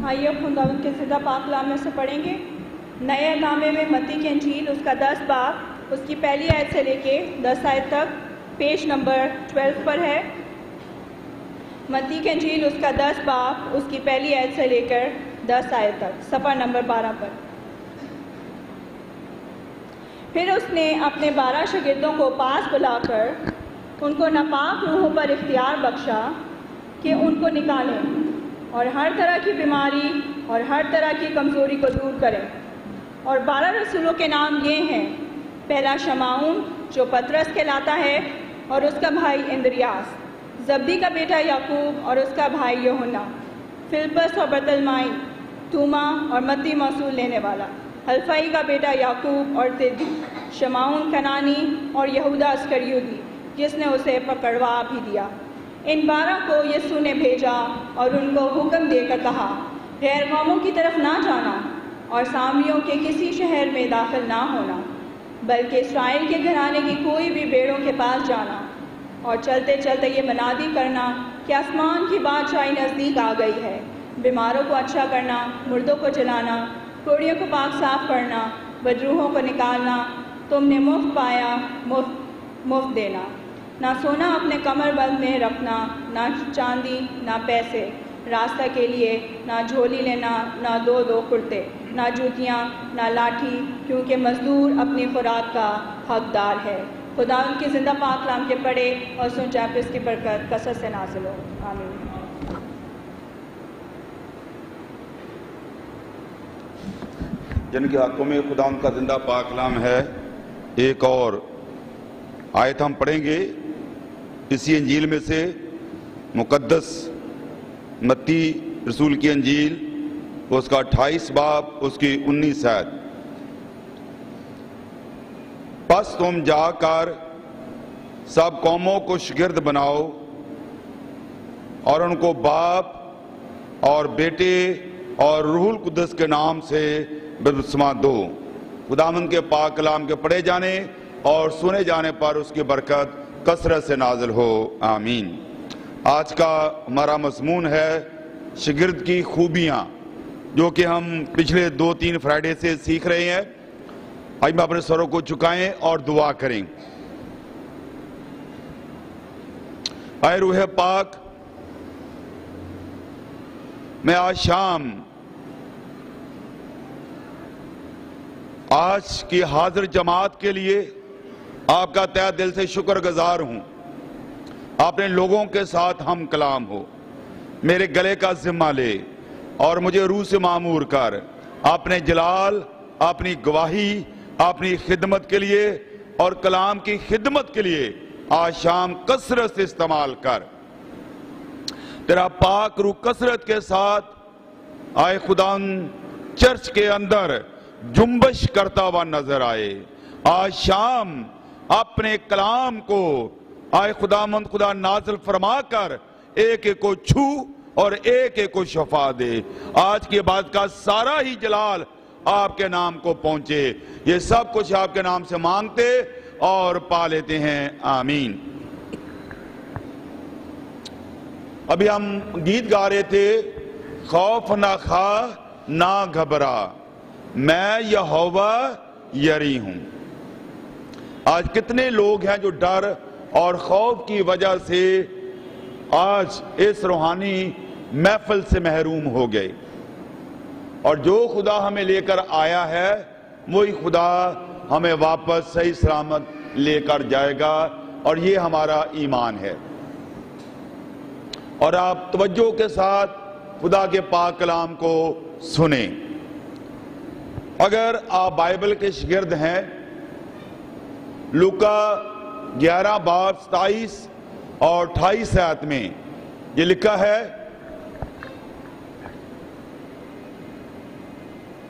آئیے خداوند کے زندہ پاک کلام میں سے پڑھیں گے۔ نئے نامے میں متی کی انجیل اس کا 10 باب اس کی پہلی آیت سے لے کے 10 آیت تک پیج نمبر 12 پر ہے۔ متی کی انجیل اس کا 10 باب اس کی پہلی آیت سے لے کر 10 آیت تک صفحہ نمبر 12 پر۔ پھر اس نے اپنے 12 شاگردوں کو پاس بلا کر ان کو ناپاک روحوں پر اختیار بخشا کہ ان کو نکالیں اور ہر طرح کی بیماری اور ہر طرح کی کمزوری کو دور کریں۔ اور 12 رسولوں کے نام یہ ہیں: پہلا شمعون جو پطرس کہلاتا ہے اور اس کا بھائی اندریاس، زبدی کا بیٹا یعقوب اور اس کا بھائی یوحنا، فلپس اور برتلمائی، توما اور متی موصول لینے والا، حلفائی کا بیٹا یعقوب اور تدی، شمعون کنانی اور یہودا اسکریوتی جس نے اسے پکڑوا بھی دیا۔ ان 12 کو یسوع نے بھیجا اور ان کو حکم دے کر کہا: غیر قوموں کی طرف نہ جانا اور سامریوں کے کسی شہر میں داخل نہ ہونا، بلکہ اسرائیل کے گھرانے کی کوئی بھی بھیڑوں کے پاس جانا، اور چلتے چلتے یہ منادی کرنا کہ آسمان کی بادشاہی نزدیک آ گئی ہے۔ بیماروں کو اچھا کرنا، مردوں کو جلانا، کوڑیوں کو پاک صاف کرنا، بدروحوں کو نکالنا، تم نے مفت پایا مفت دینا۔ نہ سونا اپنے کمر بند میں رکھنا، نہ چاندی، نہ پیسے راستہ کے لیے، نہ جھولی لینا، نہ دو کرتے، نہ جوتیاں، نہ لاٹھی، کیونکہ مزدور اپنی خوراک کا حقدار ہے۔ خدا ان کی زندہ پاک کلام کے پڑھے اور سن جائے، پھر اس کی برکت کثرت سے نازل ہو، آمین۔ جن کے حقوں میں خدا ان کا زندہ پاک کلام ہے، ایک اور آیت ہم پڑھیں گے اسی انجیل میں سے، مقدس متی رسول کی انجیل اس کا 28 باب اس کی 19 آیت۔ پس تم جا کر سب قوموں کو شاگرد بناؤ اور ان کو باپ اور بیٹے اور روح القدس کے نام سے بپتسمہ دو۔ خداوند کے پاک کلام کے پڑھے جانے اور سنے جانے پر اس کی برکت کثرت سے نازل ہو، آمین۔ آج کا ہمارا مضمون ہے شاگرد کی خوبیاں، جو کہ ہم پچھلے 2-3 فرائیڈے سے سیکھ رہے ہیں۔ آج میں اپنے سروں کو جھکائیں اور دعا کریں۔ اے روح پاک، میں آج شام آج کی حاضر جماعت کے لیے آپ کا تہہ دل سے شکر گزار ہوں۔ آپ نے لوگوں کے ساتھ ہم کلام ہو، میرے گلے کا ذمہ لے اور مجھے روح سے معمور کر اپنے جلال، اپنی گواہی، اپنی خدمت کے لیے اور کلام کی خدمت کے لیے آج شام کثرت سے استعمال کر۔ تیرا پاک روح کثرت کے ساتھ آئے خداوند چرچ کے اندر جنبش کرتا ہوا نظر آئے۔ آج شام اپنے کلام کو آئے خداوند خدا نازل فرما کر ایک ایک کو چھو اور ایک ایک کو شفا دے۔ آج کی بات کا سارا ہی جلال آپ کے نام کو پہنچے۔ یہ سب کچھ آپ کے نام سے مانگتے اور پا لیتے ہیں، آمین۔ ابھی ہم گیت گا رہے تھے، خوف نہ کھا نہ گھبرا، میں یہوہ یری ہوں۔ آج کتنے لوگ ہیں جو ڈر اور خوف کی وجہ سے آج اس روحانی محفل سے محروم ہو گئے، اور جو خدا ہمیں لے کر آیا ہے وہی خدا ہمیں واپس صحیح سلامت لے کر جائے گا، اور یہ ہمارا ایمان ہے۔ اور آپ توجہ کے ساتھ خدا کے پاک کلام کو سنیں۔ اگر آپ بائبل کے شاگرد ہیں، لوکا 11 باب 27 اور 28 آیت میں یہ لکھا ہے،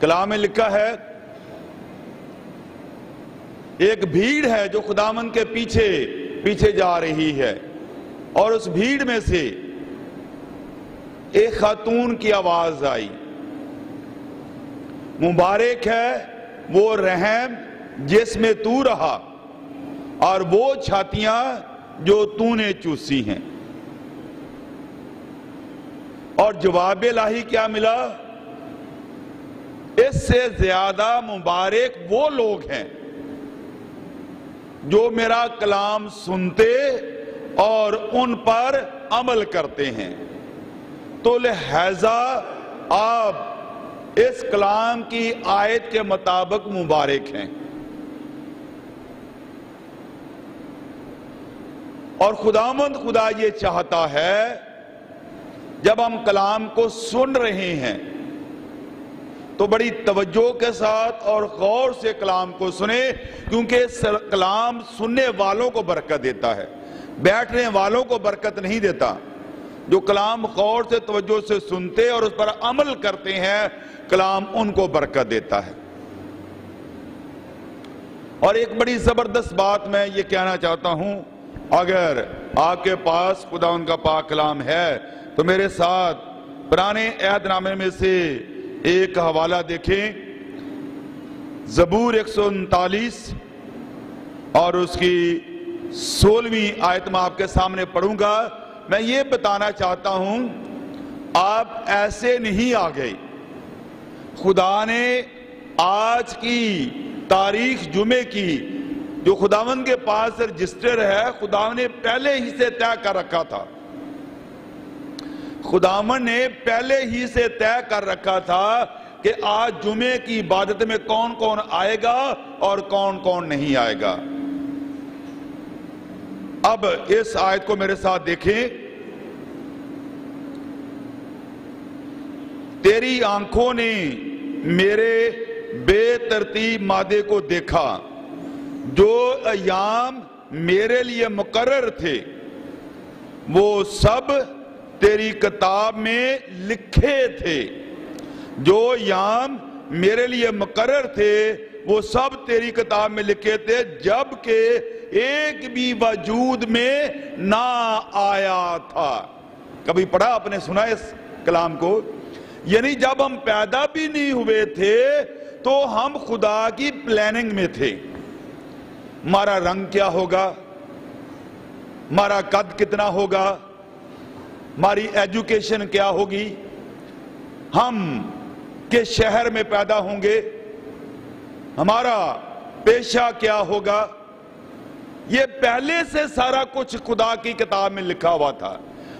کلام میں لکھا ہے، ایک بھیڑ ہے جو خداوند کے پیچھے پیچھے جا رہی ہے، اور اس بھیڑ میں سے ایک خاتون کی آواز آئی، مبارک ہے وہ رحم جس میں تو رہا اور وہ چھاتیاں جو تو نے چوسی ہیں۔ اور جواب الہی کیا ملا؟ اس سے زیادہ مبارک وہ لوگ ہیں جو میرا کلام سنتے اور ان پر عمل کرتے ہیں۔ تو لہذا آپ اس کلام کی آیت کے مطابق مبارک ہیں۔ اور خداوند خدا یہ چاہتا ہے جب ہم کلام کو سن رہے ہیں تو بڑی توجہ کے ساتھ اور غور سے کلام کو سنیں، کیونکہ کلام سننے والوں کو برکت دیتا ہے، بیٹھنے والوں کو برکت نہیں دیتا۔ جو کلام غور سے توجہ سے سنتے اور اس پر عمل کرتے ہیں، کلام ان کو برکت دیتا ہے۔ اور ایک بڑی زبردست بات میں یہ کہنا چاہتا ہوں، اگر آپ کے پاس خدا ان کا پاک کلام ہے تو میرے ساتھ پرانے عہد نامے میں سے ایک حوالہ دیکھیں، زبور 139 اور اس کی 16ویں آیت میں آپ کے سامنے پڑھوں گا۔ میں یہ بتانا چاہتا ہوں، آپ ایسے نہیں آ گئے۔ خدا نے آج کی تاریخ جمعے کی جو خداوند کے پاس رجسٹر ہے، خداوند نے پہلے ہی سے طے کر رکھا تھا۔ خداوند نے پہلے ہی سے طے کر رکھا تھا کہ آج جمعے کی عبادت میں کون کون آئے گا اور کون کون نہیں آئے گا۔ اب اس آیت کو میرے ساتھ دیکھیں۔ تیری آنکھوں نے میرے بے ترتیب مادے کو دیکھا، جو ایام میرے لیے مقرر تھے وہ سب تیری کتاب میں لکھے تھے۔ جو ایام میرے لیے مقرر تھے وہ سب تیری کتاب میں لکھے تھے، جبکہ ایک بھی وجود میں نہ آیا تھا۔ کبھی پڑھا آپ نے، سنا اس کلام کو؟ یعنی جب ہم پیدا بھی نہیں ہوئے تھے تو ہم خدا کی پلاننگ میں تھے۔ ہمارا رنگ کیا ہوگا، ہمارا قد کتنا ہوگا، ہماری ایجوکیشن کیا ہوگی، ہم کس شہر میں پیدا ہوں گے، ہمارا پیشہ کیا ہوگا، یہ پہلے سے سارا کچھ خدا کی کتاب میں لکھا ہوا تھا۔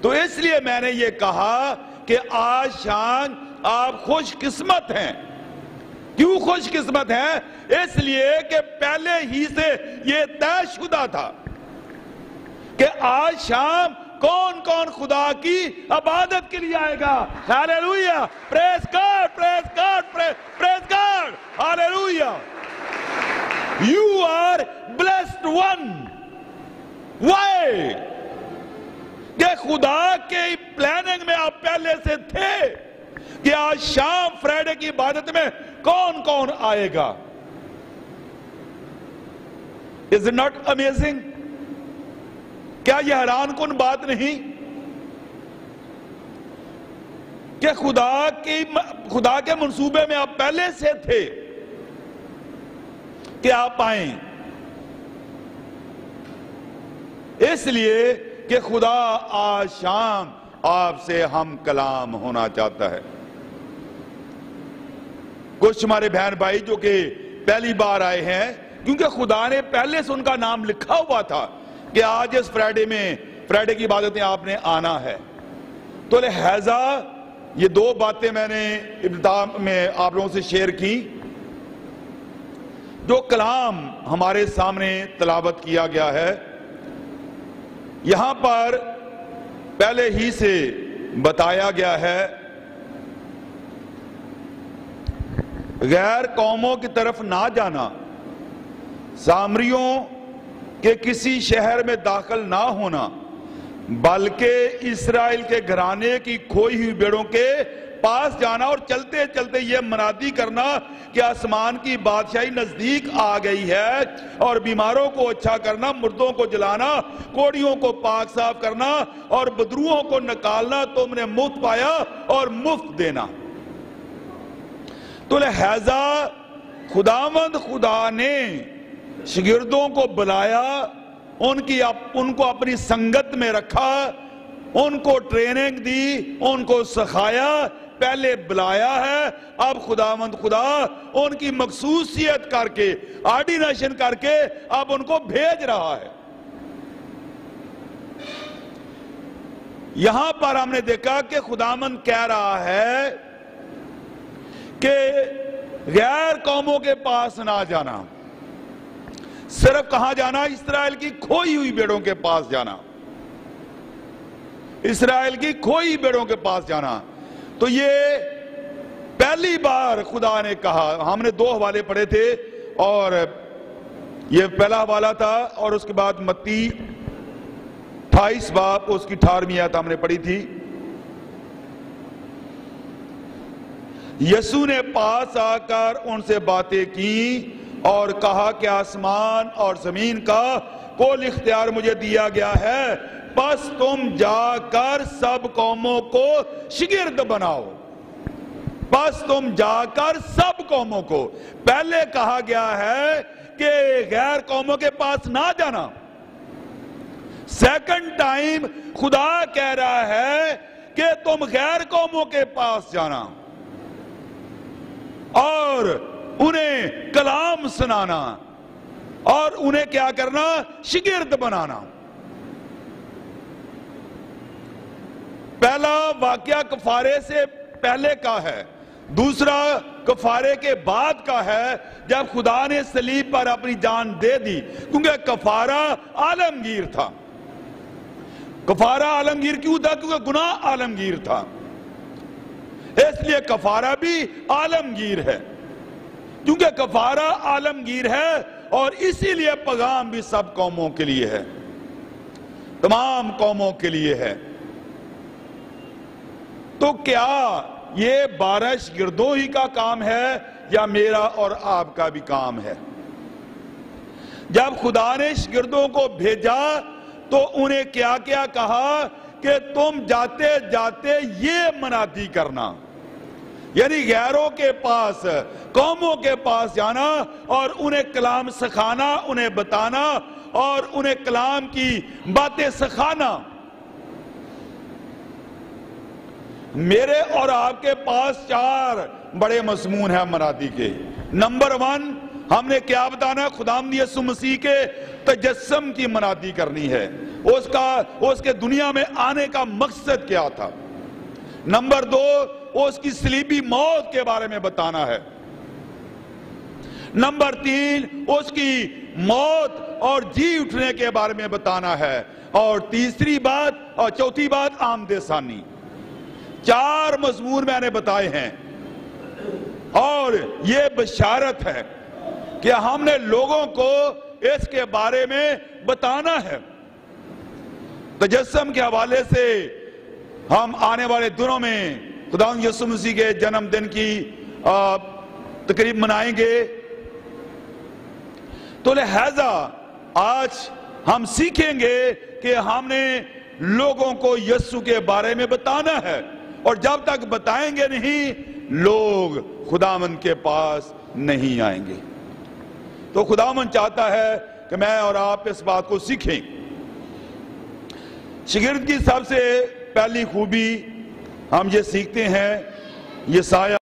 تو اس لیے میں نے یہ کہا کہ آج شام آپ خوش قسمت ہیں۔ کیوں خوش قسمت ہیں؟ اس لیے کہ پہلے ہی سے یہ طے شدہ تھا کہ آج شام کون کون خدا کی عبادت کے لیے آئے گا۔ Hallelujah, praise God, praise God, praise God, hallelujah. You are blessed one. Why? کہ خدا کے پلاننگ میں آپ پہلے سے تھے کہ آج شام فرائیڈے کی عبادت میں کون کون آئے گا۔ Is it not amazing? کیا یہ حیران کن بات نہیں کہ خدا کے منصوبے میں آپ پہلے سے تھے کہ آپ آئیں، اس لیے کہ خدا آج شام آپ سے ہم کلام ہونا چاہتا ہے۔ کچھ ہمارے بہن بھائی جو کہ پہلی بار آئے ہیں، کیونکہ خدا نے پہلے سے ان کا نام لکھا ہوا تھا کہ آج اس فرائیڈے کی عبادت میں آپ نے آنا ہے، تو لہذا یہ دو باتیں میں نے ابتدا میں آپ لوگوں سے شیئر کی۔ جو کلام ہمارے سامنے تلاوت کیا گیا ہے، یہاں پر پہلے ہی سے بتایا گیا ہے غیر قوموں کی طرف نہ جانا، سامریوں کے کسی شہر میں داخل نہ ہونا، بلکہ اسرائیل کے گھرانے کی کھوئی ہوئی بیڑوں کے پاس جانا، اور چلتے چلتے یہ منادی کرنا کہ آسمان کی بادشاہی نزدیک آ گئی ہے، اور بیماروں کو اچھا کرنا، مردوں کو جلانا، کوڑیوں کو پاک صاف کرنا اور بدروہوں کو نکالنا تم نے مفت پایا اور مفت دینا۔ تو لہذا خداوند خدا نے شاگردوں کو بلایا، ان کو اپنی سنگت میں رکھا، ان کو ٹریننگ دی، ان کو سکھایا، پہلے بلایا ہے، اب خداوند خدا ان کی مخصوصیت کر کے، آرڈینیشن کر کے اب ان کو بھیج رہا ہے۔ یہاں پر ہم نے دیکھا کہ خداوند کہہ رہا ہے کہ غیر قوموں کے پاس نہ جانا، صرف کہاں جانا؟ اسرائیل کی کھوئی ہوئی بیڑوں کے پاس جانا، اسرائیل کی کھوئی بیڑوں کے پاس جانا۔ تو یہ پہلی بار خدا نے کہا، ہم نے 2 حوالے پڑھے تھے، اور یہ پہلا حوالہ تھا، اور اس کے بعد متی 28 باب اس کی 18ویں آیت ہم نے پڑھی تھی۔ یسوع نے پاس آ کر ان سے باتیں کی اور کہا کہ آسمان اور زمین کا کل اختیار مجھے دیا گیا ہے، بس تم جا کر سب قوموں کو شاگرد بناؤ۔ بس تم جا کر سب قوموں کو، پہلے کہا گیا ہے کہ غیر قوموں کے پاس نہ جانا، سیکنڈ ٹائم خدا کہہ رہا ہے کہ تم غیر قوموں کے پاس جانا اور انہیں کلام سنانا اور انہیں کیا کرنا؟ شاگرد بنانا۔ پہلا واقعہ کفارے سے پہلے کا ہے، دوسرا کفارے کے بعد کا ہے، جب خدا نے صلیب پر اپنی جان دے دی، کیونکہ کفارہ عالمگیر تھا۔ کفارہ عالمگیر کیوں تھا؟ کیونکہ گناہ عالمگیر تھا، اس لیے کفارہ بھی عالمگیر ہے۔ کیونکہ کفارہ عالمگیر ہے اور اسی لیے پیغام بھی سب قوموں کے لیے ہے، تمام قوموں کے لیے ہے۔ تو کیا یہ 12 شاگردوں ہی کا کام ہے یا میرا اور آپ کا بھی کام ہے؟ جب خدا نے شاگردوں کو بھیجا تو انہیں کیا کیا کہا کہ تم جاتے جاتے یہ منادی کرنا، یعنی غیروں کے پاس، قوموں کے پاس جانا اور انہیں کلام سکھانا، انہیں بتانا اور انہیں کلام کی باتیں سکھانا۔ میرے اور آپ کے پاس 4 بڑے مضمون ہیں منادی کے۔ نمبر 1 ہم نے کیا بتانا؟ خداوند یسوع مسیح کے تجسم کی منادی کرنی ہے، اس کے دنیا میں آنے کا مقصد کیا تھا۔ نمبر 2 اس کی صلیبی موت کے بارے میں بتانا ہے۔ نمبر 3 اس کی موت اور جی اٹھنے کے بارے میں بتانا ہے، اور تیسری بات اور چوتھی بات آمد ثانی۔ 4 مضمون میں نے بتائے ہیں، اور یہ بشارت ہے کہ ہم نے لوگوں کو اس کے بارے میں بتانا ہے۔ تجسم کے حوالے سے ہم آنے والے دنوں میں خداوند یسوع مسیح کے جنم دن کی تقریب منائیں گے، تو لہذا آج ہم سیکھیں گے کہ ہم نے لوگوں کو یسوع کے بارے میں بتانا ہے، اور جب تک بتائیں گے نہیں لوگ خداوند کے پاس نہیں آئیں گے۔ تو خداوند چاہتا ہے کہ میں اور آپ اس بات کو سیکھیں۔ شاگرد کی سب سے پہلی خوبی ہم یہ سیکھتے ہیں، یسایہ